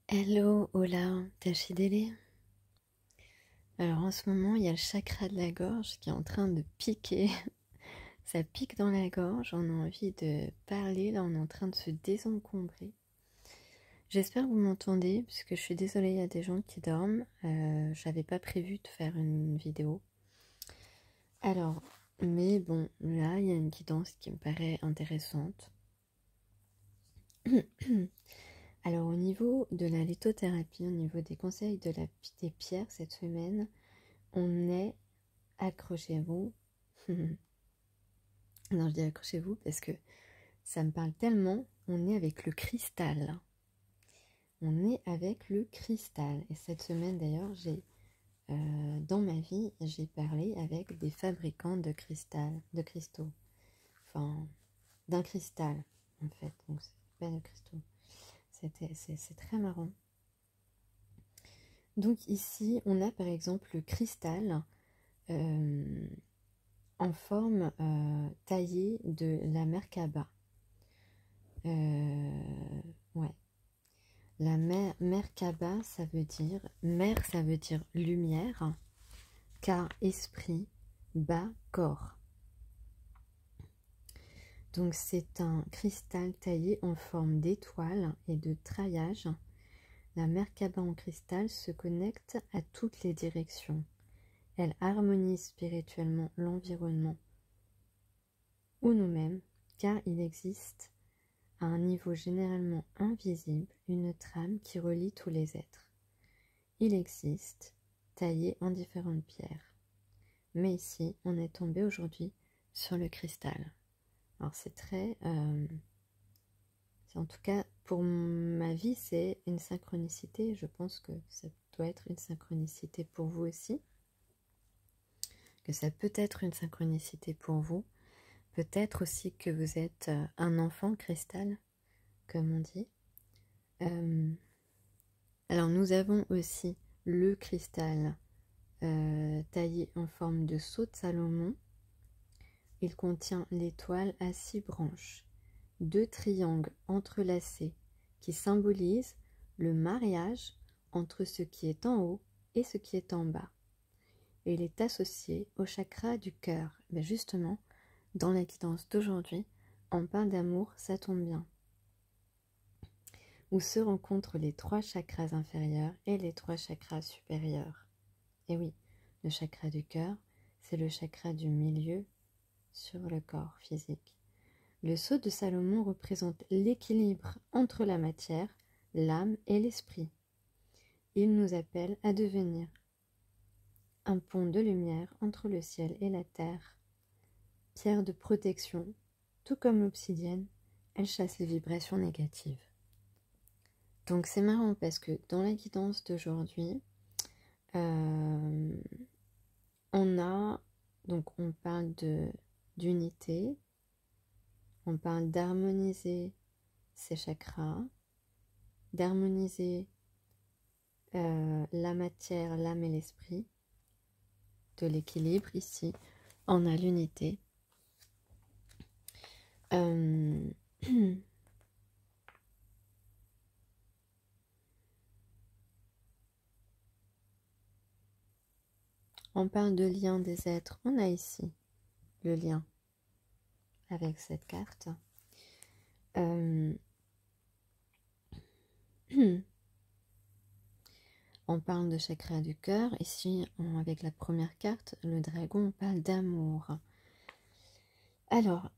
Hello, hola, Tachidele. Alors en ce moment, il y a le chakra de la gorge qui est en train de piquer. Ça pique dans la gorge, on a envie de parler, là on est en train de se désencombrer. J'espère que vous m'entendez, puisque je suis désolée, il y a des gens qui dorment. J'avais pas prévu de faire une vidéo. Alors, mais bon, là il y a une guidance qui me paraît intéressante. Alors au niveau de la lithothérapie, au niveau des conseils des pierres cette semaine, on est, accrochez-vous, non je dis accrochez-vous parce que ça me parle tellement, on est avec le cristal. On est avec le cristal. Et cette semaine d'ailleurs, dans ma vie, j'ai parlé avec des fabricants de cristal, de cristaux. Enfin, d'un cristal en fait, donc c'est pas de cristaux. C'est très marrant. Donc ici, on a par exemple le cristal en forme taillée de la Merkaba. Ouais. La Merkaba, ça veut dire, mer, ça veut dire lumière, ka, esprit, ba, corps. Donc c'est un cristal taillé en forme d'étoile et de treillage. La Merkaba en cristal se connecte à toutes les directions. Elle harmonise spirituellement l'environnement ou nous-mêmes, car il existe, à un niveau généralement invisible, une trame qui relie tous les êtres. Il existe, taillé en différentes pierres. Mais ici, on est tombé aujourd'hui sur le cristal. Alors c'est très... en tout cas, pour ma vie, c'est une synchronicité. Je pense que ça doit être une synchronicité pour vous aussi. Que ça peut être une synchronicité pour vous. Peut-être aussi que vous êtes un enfant cristal, comme on dit. Alors nous avons aussi le cristal taillé en forme de sceau de Salomon. Il contient l'étoile à 6 branches, 2 triangles entrelacés qui symbolisent le mariage entre ce qui est en haut et ce qui est en bas. Et il est associé au chakra du cœur. Mais justement, dans la guidance d'aujourd'hui, on parle d'amour, ça tombe bien. Où se rencontrent les 3 chakras inférieurs et les 3 chakras supérieurs. Et oui, le chakra du cœur, c'est le chakra du milieu sur le corps physique. Le sceau de Salomon représente l'équilibre entre la matière, l'âme et l'esprit. Il nous appelle à devenir un pont de lumière entre le ciel et la terre. Pierre de protection, tout comme l'obsidienne, elle chasse les vibrations négatives. Donc c'est marrant parce que dans la guidance d'aujourd'hui, on parle d'unité, on parle d'harmoniser ces chakras, d'harmoniser la matière, l'âme et l'esprit, de l'équilibre ici, on a l'unité. On parle de lien des êtres, on a ici le lien avec cette carte. On parle de chakra du cœur. Ici, avec la première carte, le dragon, on parle d'amour. Alors,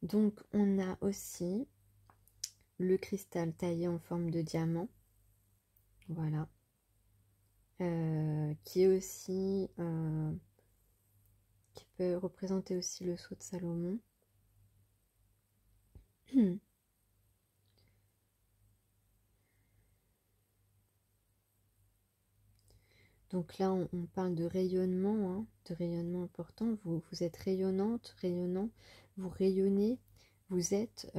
donc on a aussi le cristal taillé en forme de diamant. Voilà. Qui est aussi... qui peut représenter aussi le sceau de Salomon. Donc là, on parle de rayonnement important. Vous êtes rayonnante, rayonnant, vous rayonnez, vous êtes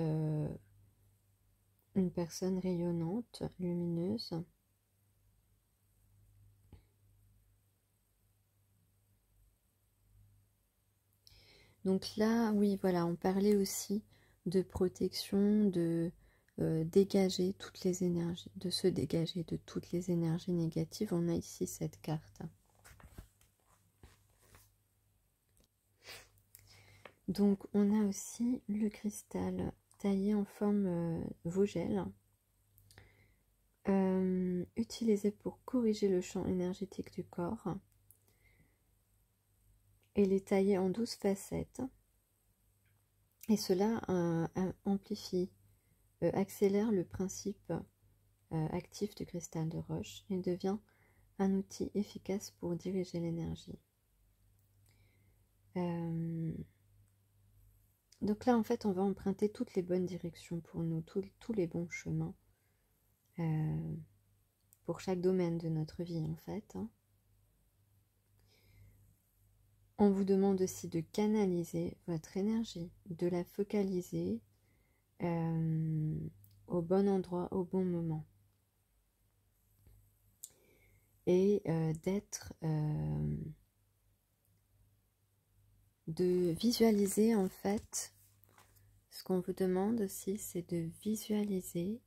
une personne rayonnante, lumineuse. Donc là, oui, voilà, on parlait aussi de protection, de dégager toutes les énergies, de se dégager de toutes les énergies négatives. On a ici cette carte. Donc on a aussi le cristal taillé en forme Vogel, utilisé pour corriger le champ énergétique du corps. Il est taillé en 12 facettes et cela amplifie, accélère le principe actif du cristal de roche et devient un outil efficace pour diriger l'énergie. Donc là, en fait, on va emprunter toutes les bonnes directions pour nous, tous les bons chemins pour chaque domaine de notre vie, en fait. On vous demande aussi de canaliser votre énergie, de la focaliser au bon endroit, au bon moment. Et de visualiser, en fait, ce qu'on vous demande aussi, c'est de visualiser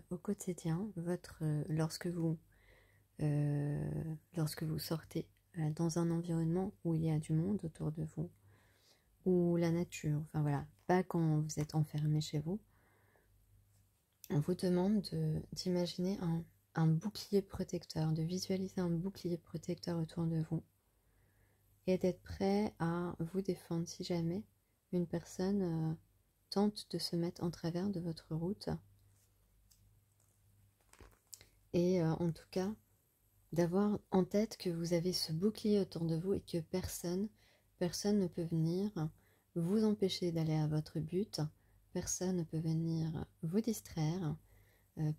au quotidien lorsque vous sortez dans un environnement où il y a du monde autour de vous, ou la nature, enfin voilà, pas quand vous êtes enfermé chez vous. On vous demande d'imaginer un bouclier protecteur, de visualiser un bouclier protecteur autour de vous et d'être prêt à vous défendre si jamais une personne tente de se mettre en travers de votre route. Et en tout cas, d'avoir en tête que vous avez ce bouclier autour de vous et que personne ne peut venir vous empêcher d'aller à votre but, personne ne peut venir vous distraire,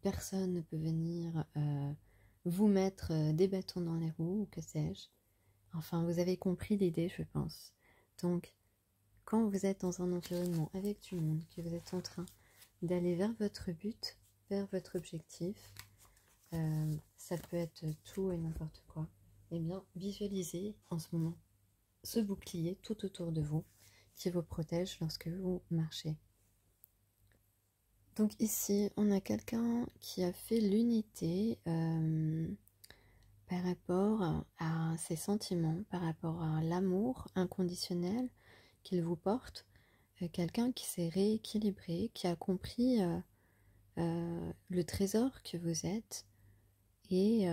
personne ne peut venir vous mettre des bâtons dans les roues, ou que sais-je. Enfin, vous avez compris l'idée, je pense. Donc, quand vous êtes dans un environnement avec du monde, que vous êtes en train d'aller vers votre but, vers votre objectif, ça peut être tout et n'importe quoi, eh bien, visualisez en ce moment ce bouclier tout autour de vous qui vous protège lorsque vous marchez. Donc ici, on a quelqu'un qui a fait l'unité par rapport à ses sentiments, par rapport à l'amour inconditionnel qu'il vous porte, quelqu'un qui s'est rééquilibré, qui a compris le trésor que vous êtes et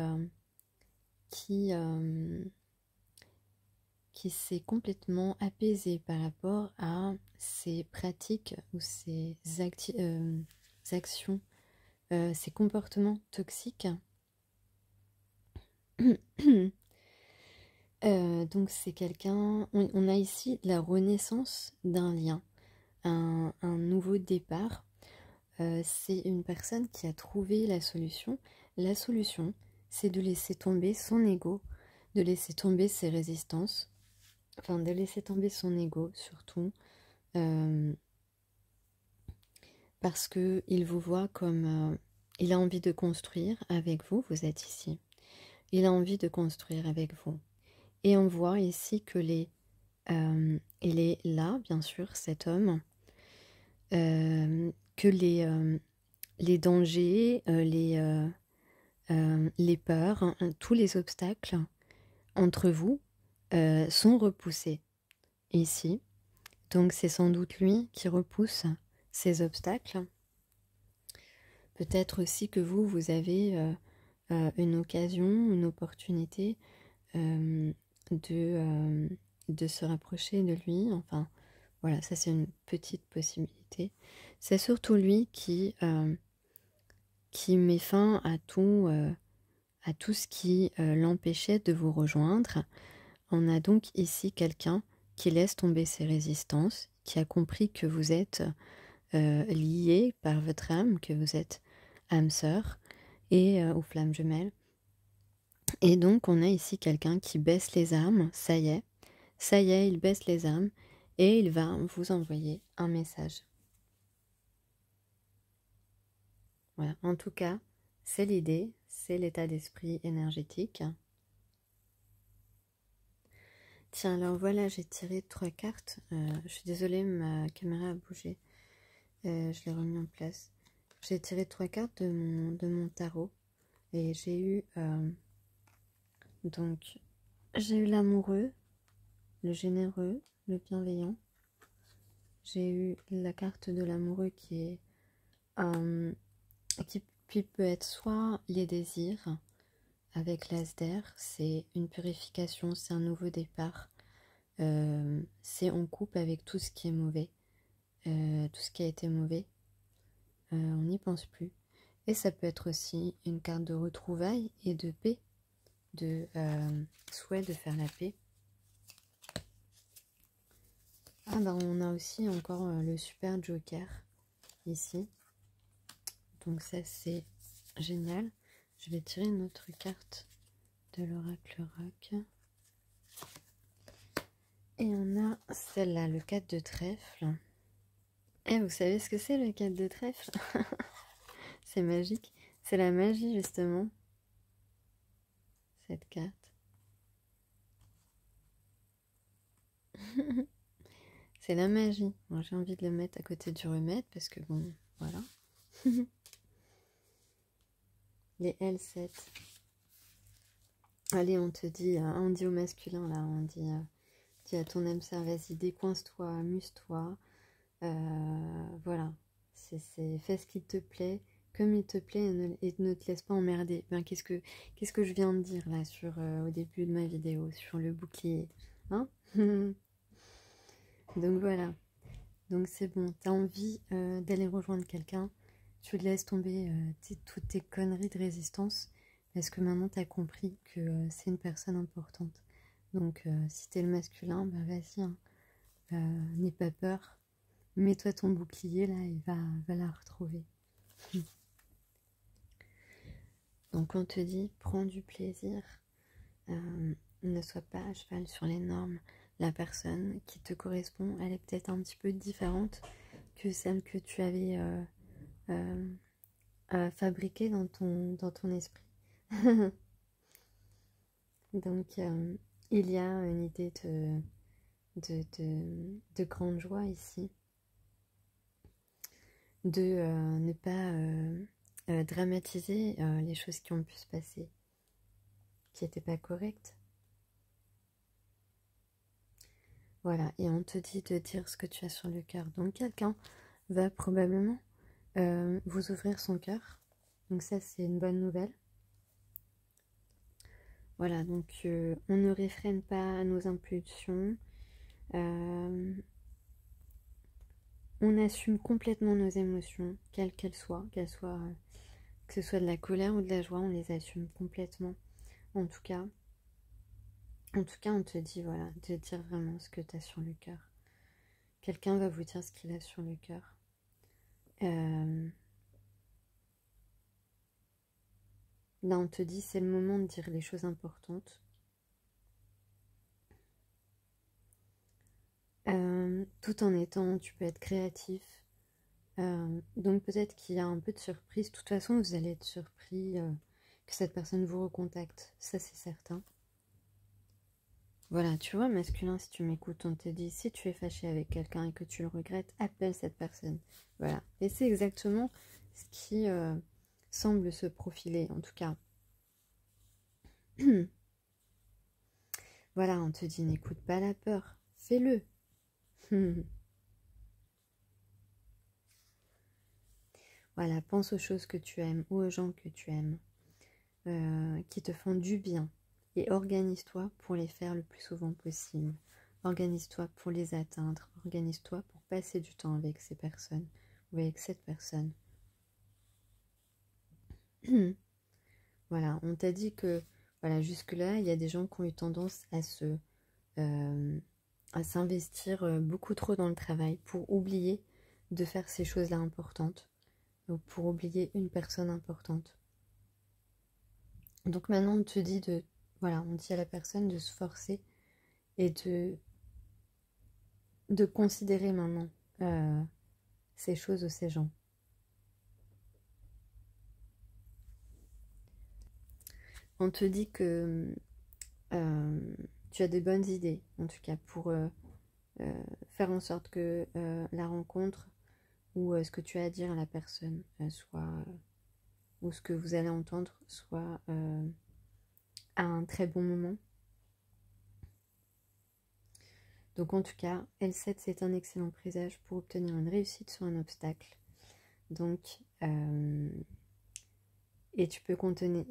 qui s'est complètement apaisé par rapport à ses pratiques ou ses actions, ses comportements toxiques. Donc c'est quelqu'un, on a ici la renaissance d'un lien, un nouveau départ. C'est une personne qui a trouvé la solution. La solution, c'est de laisser tomber son ego, de laisser tomber ses résistances, enfin de laisser tomber son ego surtout, parce qu'il vous voit comme... il a envie de construire avec vous, vous êtes ici. Il a envie de construire avec vous. Et on voit ici que il est là, bien sûr, cet homme, que les dangers, les peurs, hein, tous les obstacles entre vous sont repoussés ici. Donc c'est sans doute lui qui repousse ces obstacles. Peut-être aussi que vous avez une occasion, une opportunité de se rapprocher de lui. Enfin, voilà, ça c'est une petite possibilité. C'est surtout lui qui met fin à tout ce qui l'empêchait de vous rejoindre. On a donc ici quelqu'un qui laisse tomber ses résistances, qui a compris que vous êtes liés par votre âme, que vous êtes âme sœur et ou flamme jumelle. Et donc on a ici quelqu'un qui baisse les armes, ça y est, il baisse les armes et il va vous envoyer un message. Voilà, en tout cas, c'est l'idée, c'est l'état d'esprit énergétique. Tiens, alors voilà, j'ai tiré 3 cartes. Je suis désolée, ma caméra a bougé. Je l'ai remis en place. J'ai tiré 3 cartes de mon tarot. Et j'ai eu... donc, j'ai eu l'amoureux, le généreux, le bienveillant. J'ai eu la carte de l'amoureux qui peut être soit les désirs, avec l'as d'air, c'est une purification, c'est un nouveau départ. C'est on coupe avec tout ce qui est mauvais, tout ce qui a été mauvais. On n'y pense plus. Et ça peut être aussi une carte de retrouvailles et de paix, de souhait de faire la paix. Ah ben on a aussi encore le super joker ici. Donc ça c'est génial. Je vais tirer une autre carte de l'oracle rock. Et on a celle-là, le 4 de trèfle. Et vous savez ce que c'est le 4 de trèfle? C'est magique. C'est la magie justement. Cette carte. C'est la magie. Bon, j'ai envie de le mettre à côté du remède parce que bon, voilà. Les L7. Allez, on te dit, on dit au masculin là, on dit, dis à ton âme sœur, vas-y, décoince-toi, amuse-toi. Voilà. Fais ce qui te plaît, comme il te plaît et ne te laisse pas emmerder. Ben, qu'est-ce que je viens de dire là au début de ma vidéo, sur le bouclier, hein? Donc voilà. Donc c'est bon, t'as envie d'aller rejoindre quelqu'un, tu laisses tomber toutes tes conneries de résistance parce que maintenant t'as compris que c'est une personne importante. Donc si t'es le masculin, bah vas-y, hein, n'aie pas peur, mets-toi ton bouclier là et va la retrouver. Donc on te dit, prends du plaisir, ne sois pas à cheval sur les normes. La personne qui te correspond, elle est peut-être un petit peu différente que celle que tu avais fabriquée dans ton esprit. Donc il y a une idée de grande joie ici, de ne pas dramatiser les choses qui ont pu se passer, qui n'étaient pas correctes. Voilà, et on te dit de dire ce que tu as sur le cœur. Donc quelqu'un va probablement vous ouvrir son cœur. Donc ça, c'est une bonne nouvelle. Voilà, donc on ne réfrène pas nos impulsions. On assume complètement nos émotions, quelles qu'elles soient, que ce soit de la colère ou de la joie, on les assume complètement. En tout cas, on te dit, voilà, de dire vraiment ce que tu as sur le cœur. Quelqu'un va vous dire ce qu'il a sur le cœur. Là, on te dit, c'est le moment de dire les choses importantes. Tout en étant, tu peux être créatif. Donc peut-être qu'il y a un peu de surprise. De toute façon, vous allez être surpris que cette personne vous recontacte. Ça, c'est certain. Voilà, tu vois, masculin, si tu m'écoutes, on te dit, si tu es fâché avec quelqu'un et que tu le regrettes, appelle cette personne. Voilà. Et c'est exactement ce qui semble se profiler, en tout cas. Voilà, on te dit, n'écoute pas la peur. Fais-le. Voilà, pense aux choses que tu aimes ou aux gens que tu aimes, qui te font du bien. Et organise-toi pour les faire le plus souvent possible. Organise-toi pour les atteindre. Organise-toi pour passer du temps avec ces personnes ou avec cette personne. Voilà, on t'a dit que voilà, jusque-là, il y a des gens qui ont eu tendance à s'investir beaucoup trop dans le travail pour oublier de faire ces choses-là importantes. Donc pour oublier une personne importante. Donc maintenant on te dit voilà, on dit à la personne de se forcer et de considérer maintenant ces choses ou ces gens. On te dit que tu as des bonnes idées, en tout cas, pour faire en sorte que la rencontre ou ce que tu as à dire à la personne, ou ce que vous allez entendre, soit à un très bon moment. Donc en tout cas, L7 c'est un excellent présage pour obtenir une réussite sur un obstacle. Donc, et tu peux compter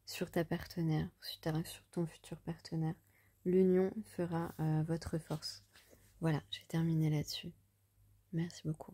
sur ta partenaire, sur ton futur partenaire. L'union fera votre force. Voilà, je vais terminer là-dessus. Merci beaucoup.